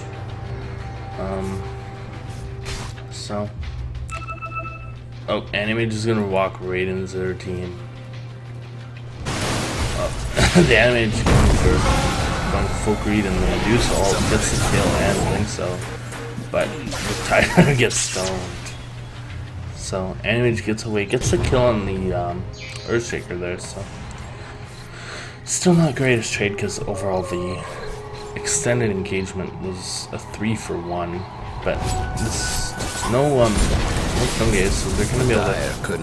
Anti-Mage is gonna walk right into their team. The Anti-Mage going full greed and the Medusa ult gets the kill and Blink so, but the Titan gets stoned. So Anti-Mage gets away, gets the kill on the Earthshaker there, so still not greatest trade because overall the extended engagement was a 3-for-1, but this no gaze, so they're gonna be able to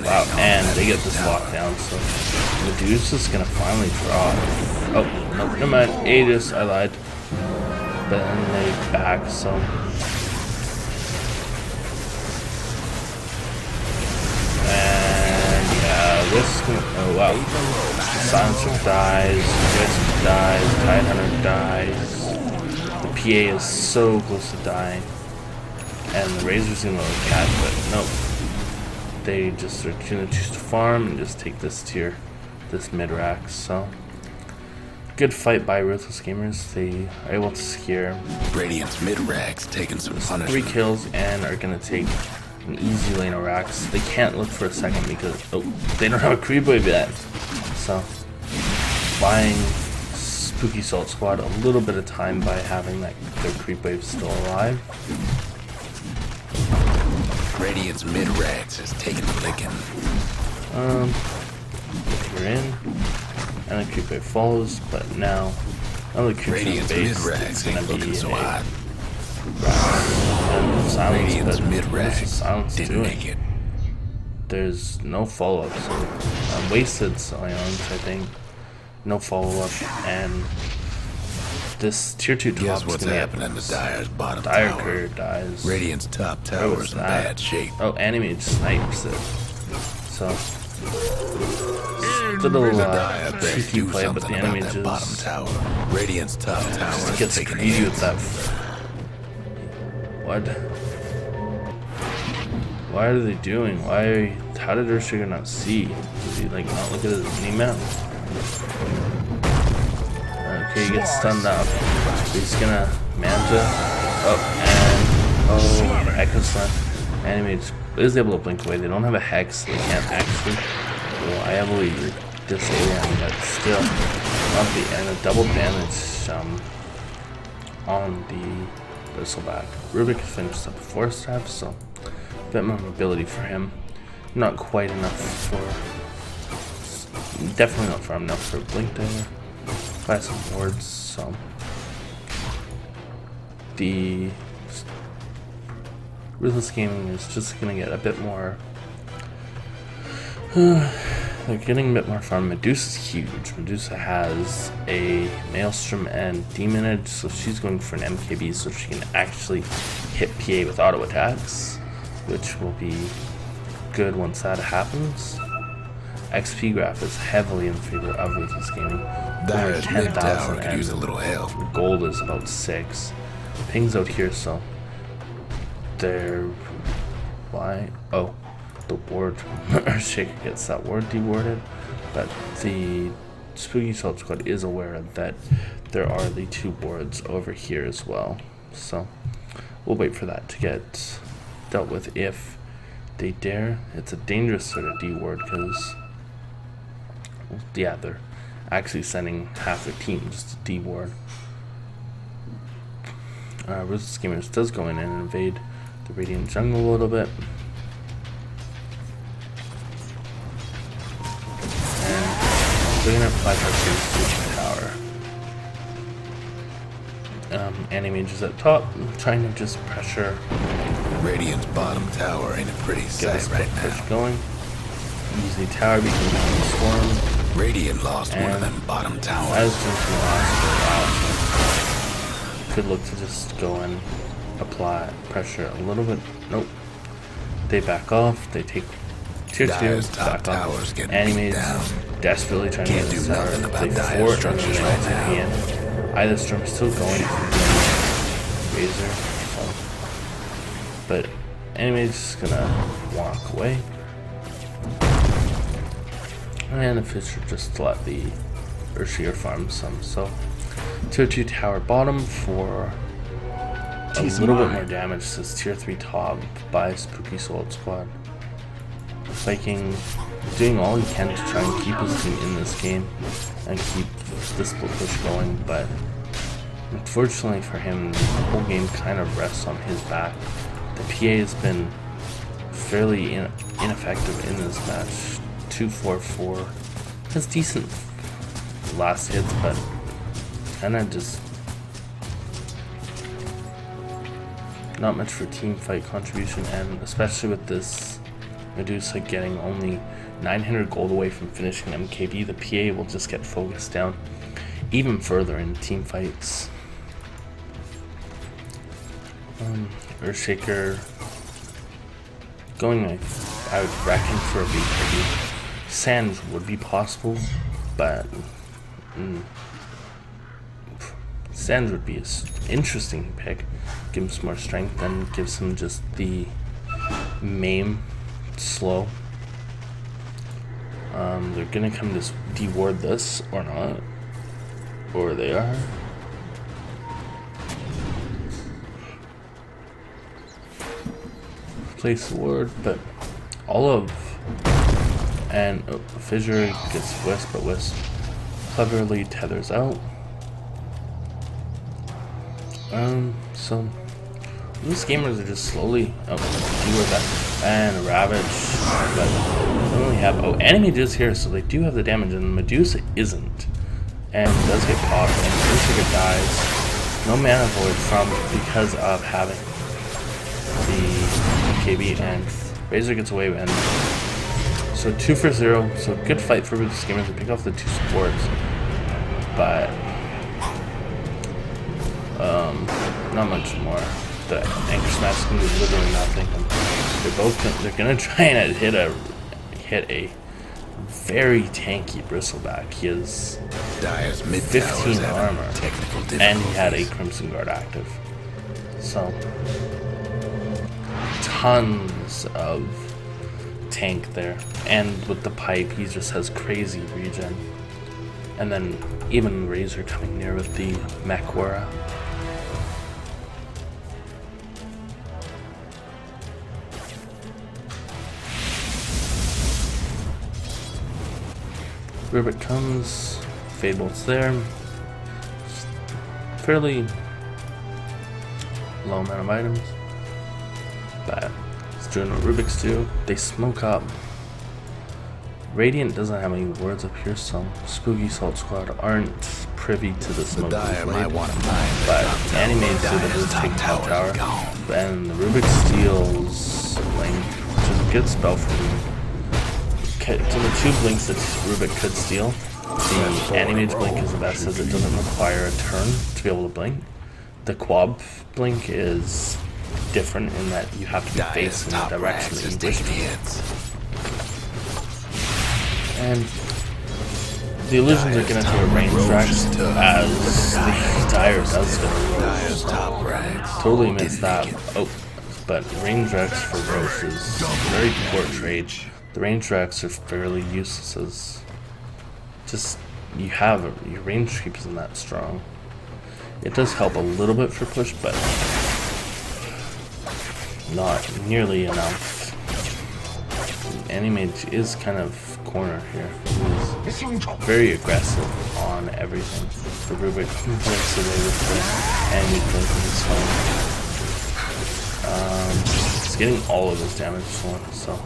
wow, and they get this lockdown, so Medusa's gonna finally draw. Oh no, never mind, Aegis, I lied. But then they back, so and yeah, this oh wow. Silencer dies, Wisp dies, Tidehunter dies. The PA is so close to dying. And the Razor's gonna catch, but nope. They just are gonna choose to farm and just take this tier, this mid-rack. So, good fight by Ruthless Gamers. They are able to secure Radiant's mid-rack's taking some punishment. 3 kills and are gonna take an easy lane of racks. They can't look for a second because they don't have a creep wave yet. So buying Spooky Salt Squad a little bit of time by having their creep wave still alive. Radiant's mid-ranks is taking the licking. You're in, and the creep wave follows, but now the creep Radiant's base mid-ranks is gonna ain't be looking so hot. silence, Radiant's but what's the mid-ranks silence didn't doing? make it. There's no follow-up, so wasted Scions, I think. No follow-up, and this tier 2 top Guess is what's gonna happening to Dire's bottom Dire tower? Courier dies. Radiant's top Where was tower's in that? bad shape. Oh, Animate snipes it. So little Dire best cheeky do play, but something the about enemy that bottom just tower. Radiant's top tower is gets taking greedy with hits. that. What? Why are they doing? How did Earthshaker not see? Did he like not look at his mini map? Okay, he gets stunned up. He's gonna Manta. Echo Stun. Anime is able to blink away. They don't have a Hex. They can't actually reliably disable them, but still, and a double damage on the Bristleback. Rubik finished up 4 steps, so a bit more mobility for him. Not quite enough for, definitely not enough for Blink there. Buy some wards, so the Ruthless Gaming is just gonna get a bit more. They're getting a bit more farm. Medusa's huge. Medusa has a Maelstrom and Demon Edge, so she's going for an MKB so she can actually hit PA with auto attacks, which will be good once that happens. XP graph is heavily in favor of Ruthless Gaming. Dire's mid tower 10,000 could use a little help. gold is about 6. Ping's out here, so they're the ward Shaker gets that ward dewarded, but the Spooky Salt Squad is aware that there are the 2 wards over here as well, so we'll wait for that to get dealt with if they dare. It's a dangerous sort of deward because they're actually sending half their team just to deward. Ruthless Gamers does go in and invade the Radiant jungle a little bit. And they're going to apply pressure to the tower. Animage is at top, trying to just pressure. Radiant's bottom tower ain't a pretty Get sight this right push now. going. Easily tower becomes a storm. Radiant lost one of And them bottom As towers. Junction lost for a while, could look to just go and apply pressure a little bit. Nope. They back off. They take tier 2, Dire's top back tower's off. getting Animates beat down. desperately trying Can't to get do this tower. nothing about They Dire's fort structures and right then now. in. Either Storm's still going for the Razor, so. But Animate's just gonna walk away. And the Fisher just let the Earthshaker farm some. So tier 2 tower bottom for a little bit more damage. Says tier 3 top by Spooky Salt Squad. Viking doing all he can to try and keep his team in this game and keep the split push going, but unfortunately for him, the whole game kind of rests on his back. The PA has been fairly ineffective in this match. 2-4-4 has decent last hits, but kinda just not much for team fight contribution, and especially with this Medusa getting only 900 gold away from finishing MKB, the PA will just get focused down even further in team fights. Earthshaker going, I would reckon, for a BKB. Sands would be possible, but Sands would be an interesting pick. Give him some more strength and gives him just the maim slow. They're gonna come to deward this or not, or they are. place the ward, but Olive and Fissure gets Wisp, but Wisp cleverly tethers out. So these gamers are just slowly keyword that and Ravage, but they don't really have Animate is here, so they do have the damage, and Medusa isn't, and does get caught, and Berserker dies. No mana void from because of having the KB, and Razor gets away, and so 2 for 0. So good fight for Ruthless gamers to pick off the 2 supports, but not much more. The Anchor Smash is going to do literally nothing. And they're going to try and hit a very tanky Bristleback. He has 15 armor, and he had a Crimson Guard active. So tons of tank there, and with the pipe, he just has crazy regen. And then even Razor coming near with the Mechwara. Rubik comes, Fable's there. Fairly low amount of items, but it's doing what Rubik's do. They smoke up. Radiant doesn't have any wards up here, so Spooky Salt Squad aren't privy to the smoke blade. But Animated so that does take top tower, and the Rubik steals Blink, which is a good spell for him. So the 2 blinks that Rubik could steal, the Animated Blink is the best as it doesn't require a turn to be able to blink. The Quab Blink is different in that you have to be facing the direction that you wish to. And the illusions are going to do a range tracks as the Dire does go to Roche. Totally missed that. But range tracks for Roche is very poor trade. The range tracks are fairly useless as just your range creep isn't that strong. It does help a little bit for push, but not nearly enough. Animage is kind of corner here. He's very aggressive on everything. The Rubik breaks away with the Animage Blink with his phone. He's getting all of his damage so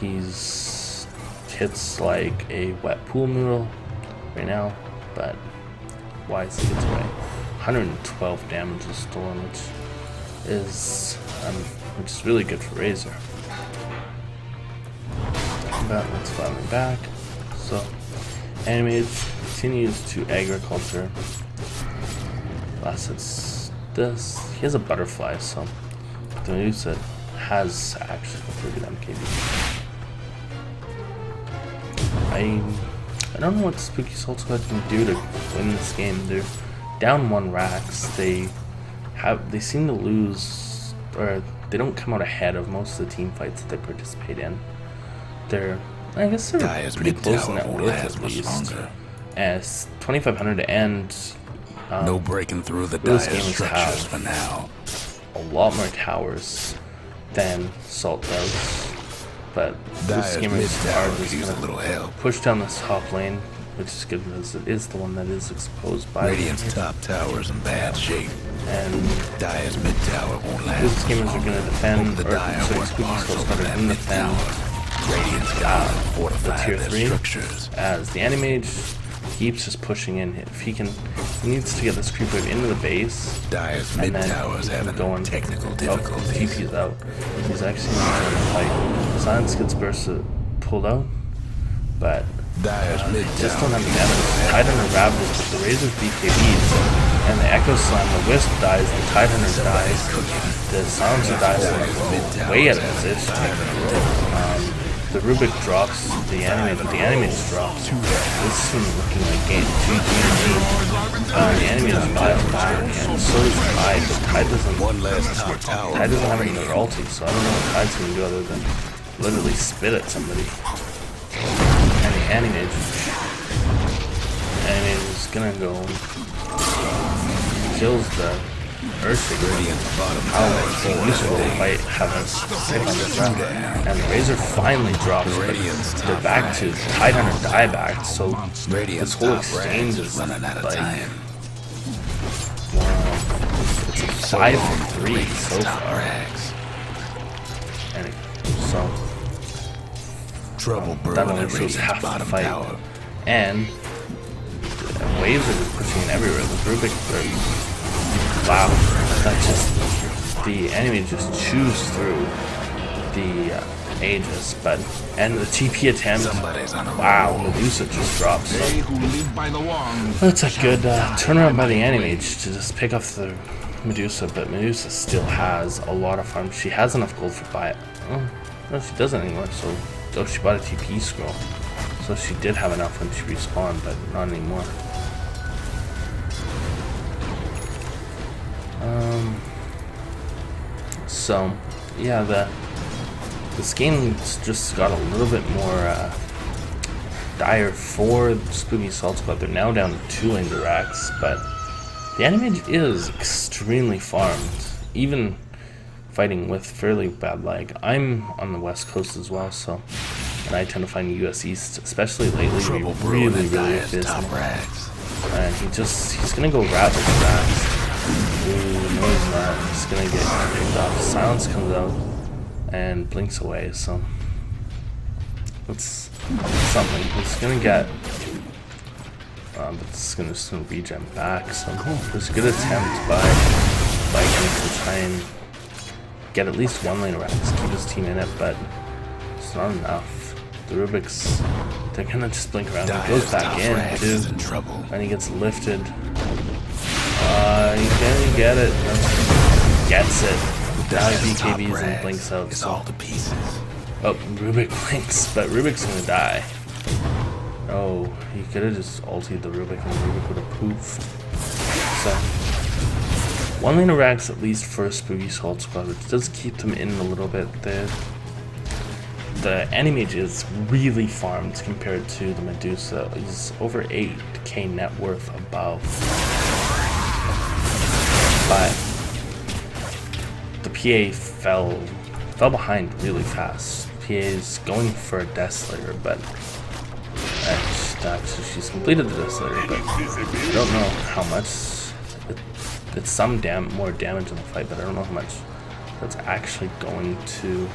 he's hits like a wet pool noodle right now, but wisely gets away. 112 damage is stolen, which is really good for Razor. But let's finally back. So Animated continues to agriculture. Last it's this. He has a butterfly, so the Medusa has actually completed MKB. I don't know what Spooky Salt Squad can do to win this game. They're down 1 racks. They seem to lose, or they don't come out ahead of most of the team fights that they participate in. I guess they're pretty close in that worth at least. As 2,500 to end. No breaking through the dire structures for now. A lot more towers than Salt does. But this gamers are just going to push down this top lane, which is good because it is the one that is exposed by Radiant's top tower's in bad shape. And Dire's mid tower won't last. This gamers are going to defend, or Spooky Salt Squad are going to defend the tier 3 as the Animage keeps just pushing in. If he needs to get this creep wave into the base, Dire's and mid then towers having going technical difficulties. TP's out. He's actually not going to fight. Silence gets pulled out, but Dire's mid just don't have the damage. Tidehunter Ravage with the Razor's BKBs, and the Echo Slam, the Wisp dies, the Tidehunter dies, the Silencer dies way out of position. The Rubik drops, the Animage drops. This is looking like game 2 GG. The Animage dies back, and so does Tide, but Tide doesn't have any other ulti, so I don't know what Tide's going to do other than literally spit at somebody. And the Animage is going to go, kills the Radiant's bottom How tower much they used to fight have a sit on the ground. And the Razor finally drops, but they're back to Tidehunter dieback, so this Radiant's whole top exchange rags is running out of like, time. it's a 5-3 so far. And so Trouble that brewing only at shows Radiant's half the bottom fight. tower. And waves are just pushing in everywhere. The Rubik, wow, that just, the enemy just chews through the Aegis, but, and the TP attempt, wow, Medusa just drops. So that's a good turnaround by the enemy to just pick off the Medusa, but Medusa still has a lot of farm. She has enough gold for buy it. Oh, no, she doesn't anymore, so, oh, she bought a TP scroll. So she did have enough when she respawned, but not anymore. So yeah, this game's just got a little bit more dire for Spooky Salt Squad. They're now down to 2 indirects, but the enemy is extremely farmed, even fighting with fairly bad lag. I'm on the west coast as well, so, and I tend to find US East, especially lately, really busy. And he's gonna go Ravage fast. Ooh, no he's not. He's gonna get picked off. Silence comes out and blinks away, so that's something. He's gonna get but it's just gonna regen back, so there's a good attempt by Vikings to try and get at least 1 lane around, keep his team in it, but it's not enough. The Rubiks, they're gonna just blink around. He goes back in too, and he gets lifted. He's gonna get it. Gets it. Now he BKBs and blinks out. So. Oh, Rubik blinks, but Rubik's gonna die. Oh, he could have just ultied the Rubik and the Rubik would have poofed. So, 1 lane of racks at least for Spooky Salt Squad, which does keep them in a little bit. The enemy is really farmed compared to the Medusa. He's over 8k net worth above. But the PA fell behind really fast. PA's going for a Death Slayer, but she's completed the Death Slayer, but I don't know how much. It's some more damage in the fight, but I don't know how much that's actually going to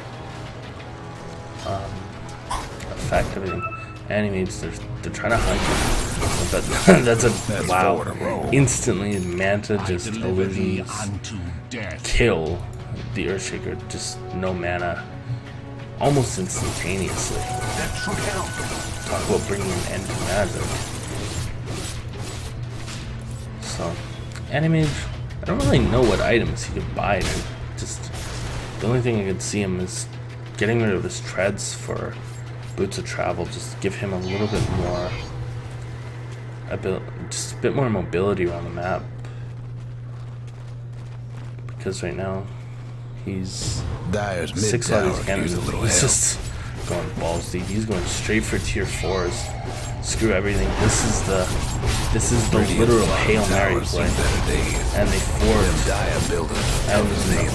affect everything. Enemies, they're trying to hunt him, but that's a wow. Instantly, Manta just illusions kill the Earthshaker, just no mana, almost instantaneously. Talk about bringing an end to magic. So, enemies, I don't really know what items he could buy. Just the only thing I could see him is getting rid of his treads for Boots of Travel. Just give him a little bit more just a bit more mobility around the map, because right now he's 6 levels again. He's just going balls deep. He's going straight for tier 4s. Screw everything. This is the literal Hail Mary play, and they forged. And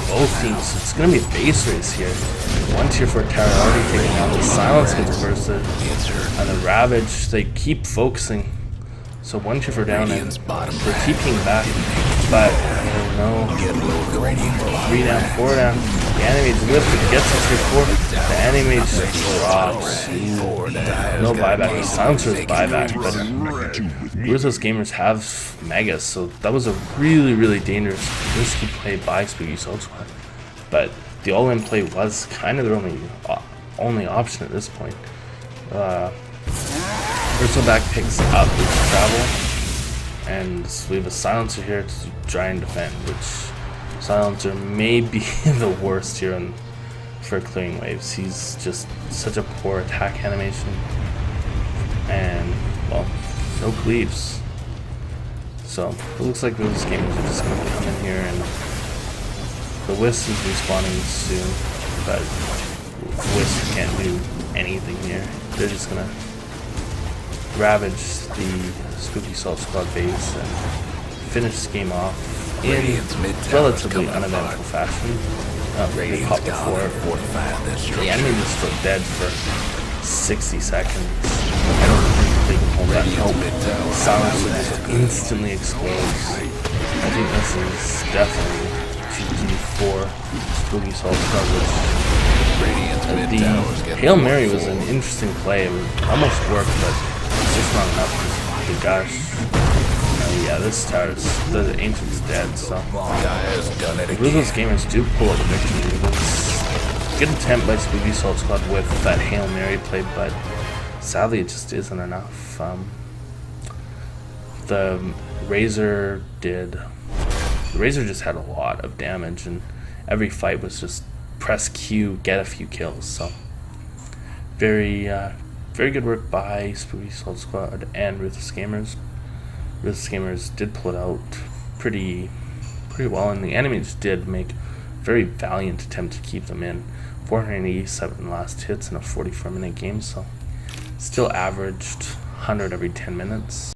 both teams, it's gonna be a base race here. 1 tier 4 tower already taken down. The Silence gets bursted, and the Ravage, they keep focusing. So 1 tier 4 down, and they're TPing back, but no. 3 down, 4 down. The animate's lifted, gets to tier 4. The animate just drops. No buyback. The Silencer's buyback, but Ruthless gamers have Megas, so that was a really dangerous, risky play by Spooky Salt Squad. But the all-in play was kind of their only option at this point. Bristleback picks up his travel, and we have a Silencer here to try and defend, which Silencer may be the worst here for clearing waves. He's just such a poor attack animation, and, well, no cleaves. So, it looks like those gamers are just going to come in here, and the Wisp is respawning soon, but Wisp can't do anything here. They're just going to ravage the Spooky Salt Squad base and finish this game off in Radiant's mid tower's relatively coming uneventful apart. fashion. They Radiant's popped down before. and fortified their The structure. enemy was still dead for 60 seconds. I don't think they can hold that. Radiant's Nope. mid tower. Silence just instantly explodes. I think this is definitely GG for Spooky Salt Squad, which Radiant's mid the tower's getting Hail more Mary was full. an interesting play. It almost worked, but it's just not enough. The gosh. Yeah, this tower's, the Ancient's dead, so. Dire's done it Ruthless again. Gamers do pull out the victory. That's a good attempt by Spooky Salt Squad with that Hail Mary play, but sadly it just isn't enough. The Razor just had a lot of damage, and every fight was just press Q, get a few kills. So very good work by Spooky Salt Squad and Ruthless Gamers. Ruthless Gamers did pull it out pretty well, and the enemies did make a very valiant attempt to keep them in. 487 last hits in a 44-minute game, so still averaged 100 every 10 minutes.